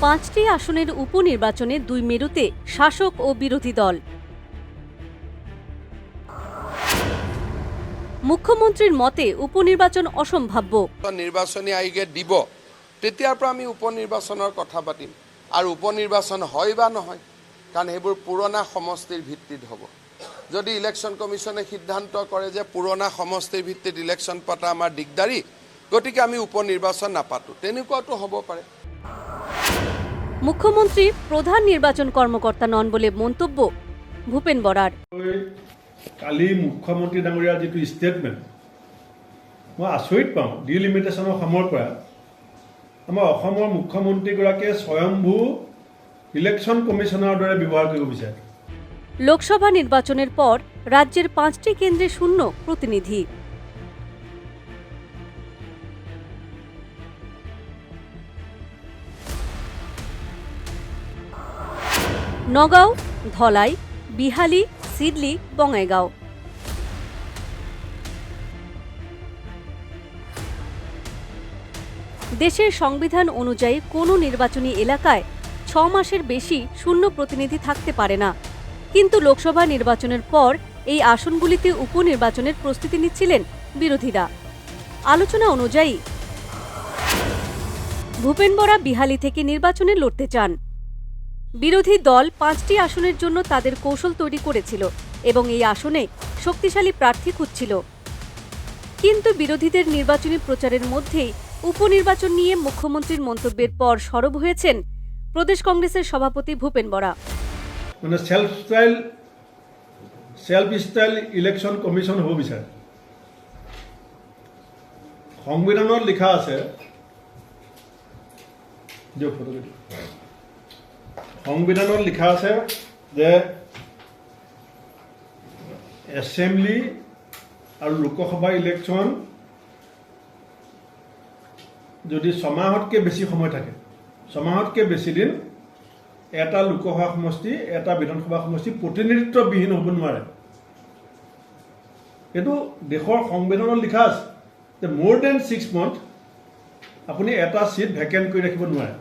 5টি আসনের উপনির্বাচনে 2 মেরুতে শাসক ও বিরোধী দল। মুখ্যমন্ত্রীর মতে উপনির্বাচন অসম্ভাব্য। নিৰ্বাচনী আয়োগে দিব, তেতিয়াৰ পৰা আমি উপনিৰ্বাচনৰ কথা পাতিম। আৰু উপনিৰ্বাচন হয় বা নহয়, কাৰণ সেইবোৰ পুৰণা সমষ্টিৰ ভিত্তিত হ'ব। যদি ইলেকশ্যন কমিশ্যনে সিদ্ধান্ত কৰে যে পুৰণা সমষ্টিৰ ভিত্তিত ইলেকশ্যন পতা আমাৰ দিগদাৰী, গতিকে আমি উপনিৰ্বাচন নাপাতোঁ, তেনেকুৱাটো হ'ব পাৰে। মুখ্যমন্ত্রী প্রধান নির্বাচন কর্মকর্তা নন বলে মন্তব্য ভূপেন বরার। কালি মুখ্যমন্ত্রী ডাঙৰীয়াৰ যিটো ষ্টেটমেণ্ট মই আচৰিত পাওঁ। ডিলিমিটেশ্যনৰ সময়ৰ পৰা আমাৰ অসমৰ মুখ্যমন্ত্ৰীগৰাকীয়ে স্বয়ম্ভূ ইলেকশ্যন কমিশনাৰৰ দৰে ব্যৱহাৰ কৰিব বিচাৰে। লোকসভা নির্বাচনের পর রাজ্যের 5টি কেন্দ্রে শূন্য প্রতিনিধি। নগাঁও, ধলাই, বিহালি, সিডলি, বঙাইগাঁও। দেশের সংবিধান অনুযায়ী কোনো নির্বাচনী এলাকায় 6 মাসের বেশি শূন্য প্রতিনিধি থাকতে পারে না। কিন্তু লোকসভা নির্বাচনের পর এই আসনগুলিতে উপনির্বাচনের প্রস্তুতি নিচ্ছিলেন বিরোধীরা। আলোচনা অনুযায়ী ভূপেন বরা বিহালি থেকে নির্বাচনে লড়তে চান। বিরোধী দল 5টি আসনের জন্য তাদের কৌশল তৈরি করেছিল এবং এই আসনে শক্তিশালী প্রার্থী খুঁজছিল। কিন্তু বিরোধীদের নির্বাচনী প্রচারের মধ্যেই উপনির্বাচন নিয়ে মুখ্যমন্ত্রীর মন্তব্যের পর সরব হয়েছেন প্রদেশ কংগ্রেসের সভাপতি ভূপেন বরা। মানে সেলফ স্টাইল ইলেকশ্যন কমিশন হ'ব বিচাৰে। সংবিধানত লিখা আছে, সংবিধানত লিখা আছে যে এছেম্বলি আৰু লোকসভা ইলেকশ্যন যদি 6 মাহতকৈ বেছি সময় থাকে, 6 মাহতকৈ বেছি দিন এটা লোকসভা সমষ্টি, এটা বিধানসভা সমষ্টি প্ৰতিনিধিত্ববিহীন হ'ব নোৱাৰে। এইটো দেশৰ সংবিধানত লিখা আছে যে মোৰ দেন 6 মান্থ আপুনি এটা চিট ভেকেণ্ট কৰি ৰাখিব নোৱাৰে।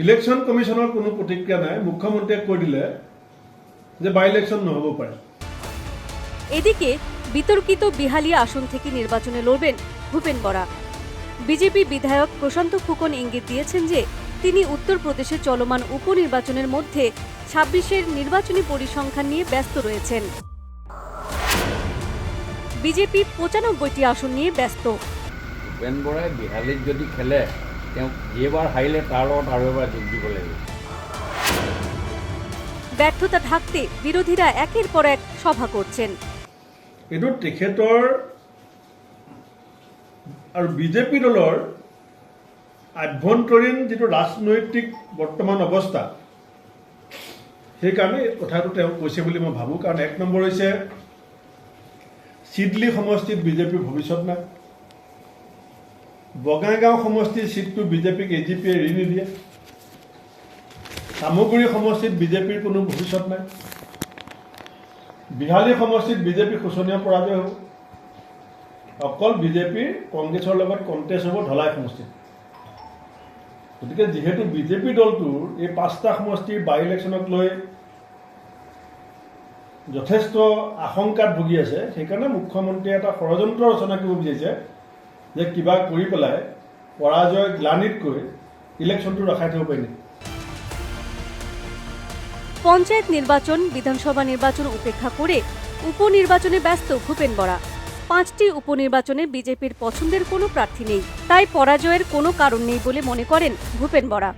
ইলেকশ্যন কমিশনৰ কোনো প্ৰতিক্ৰিয়া নাই। মুখ্যমন্ত্ৰীয়ে কৈ দিলে যে বাই ইলেকশ্যন নহ'ব পাৰে। এদিকে বিতর্কিত বিহালি আসন থেকে নির্বাচনে লড়বেন ভূপেন বরা। বিজেপি বিধায়ক প্রশান্ত ফুকন ইঙ্গিত দিয়েছেন যে তিনি উত্তরপ্রদেশে চলমান উপনির্বাচনের মধ্যে 26-এর নির্বাচনী পরিসংখ্যান নিয়ে ব্যস্ত রয়েছেন। বিজেপি 95টি আসন নিয়ে ব্যস্ত। ভূপেন বৰাই বিহালীত যদি খেলে, তেওঁ যেবাৰ হাৰিলে তাৰ লগত আৰু এবাৰ যোগ দিব লাগিব। ব্যর্থতা ঢাকতে বিরোধীরা একের পর এক সভা করছেন। এইটো তেখেতৰ আৰু বিজেপি দলৰ আভ্যন্তৰীণ যিটো ৰাজনৈতিক বৰ্তমান অৱস্থা, সেইকাৰণে এই কথাটো তেওঁ কৈছে বুলি মই ভাবোঁ। কাৰণ 1 নম্বৰ হৈছে চিডলি সমষ্টিত বিজেপিৰ ভৱিষ্যত নাই। বঙাইগাঁও সমষ্টিৰ চিটটো বিজেপিক এজিপিয়ে এৰি নিদিয়ে। চামগুৰি সমষ্টিত বিজেপিৰ কোনো ভৱিষ্যত নাই। বিহালী সমষ্টিত বিজেপি শোচনীয় পৰাজয় হ'ব। অকল বিজেপিৰ কংগ্ৰেছৰ লগত কণ্টেষ্ট হ'ব ধলাই সমষ্টিত। গতিকে যিহেতু বিজেপি দলটোৰ এই 5টা সমষ্টিৰ বাই ইলেকশ্যনক লৈ যথেষ্ট আশংকাত ভুগি আছে, সেইকাৰণে মুখ্যমন্ত্ৰীয়ে এটা ষড়যন্ত্ৰ ৰচনা কৰিব বিচাৰিছে যে কিবা কৰি পেলাই পৰাজয় গ্লানিতকৈ ইলেকশ্যনটো ৰখাই থ'ব পাৰি নেকি। পঞ্চায়েত নির্বাচন, বিধানসভা নির্বাচন উপেক্ষা করে উপনির্বাচনে ব্যস্ত ভূপেন বরা। 5টি উপনির্বাচনে বিজেপির পছন্দের কোনো প্রার্থী নেই, তাই পরাজয়ের কোনো কারণ নেই বলে মনে করেন ভূপেন বরা।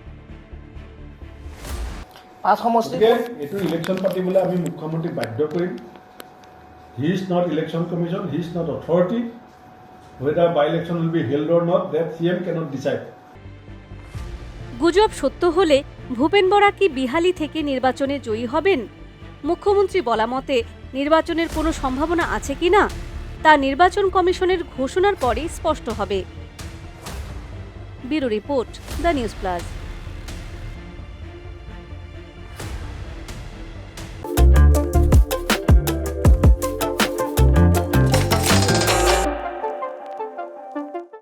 5 সমষ্টি এইটো ইলেকশ্যন পাতিবলৈ আমি মুখ্যমন্ত্ৰীক বাধ্য কৰিম। He is not election commission, he is not authority. whether by election will be held or not, that CM cannot decide. গুজব সত্য হলে ভূপেন বরা কি বিহালি থেকে নির্বাচনে জয়ী হবেন? মুখ্যমন্ত্রী বলা মতে নির্বাচনের কোনো সম্ভাবনা আছে কিনা তা নির্বাচন কমিশনের ঘোষণার পরেই স্পষ্ট হবে। Bureau report, the news plus.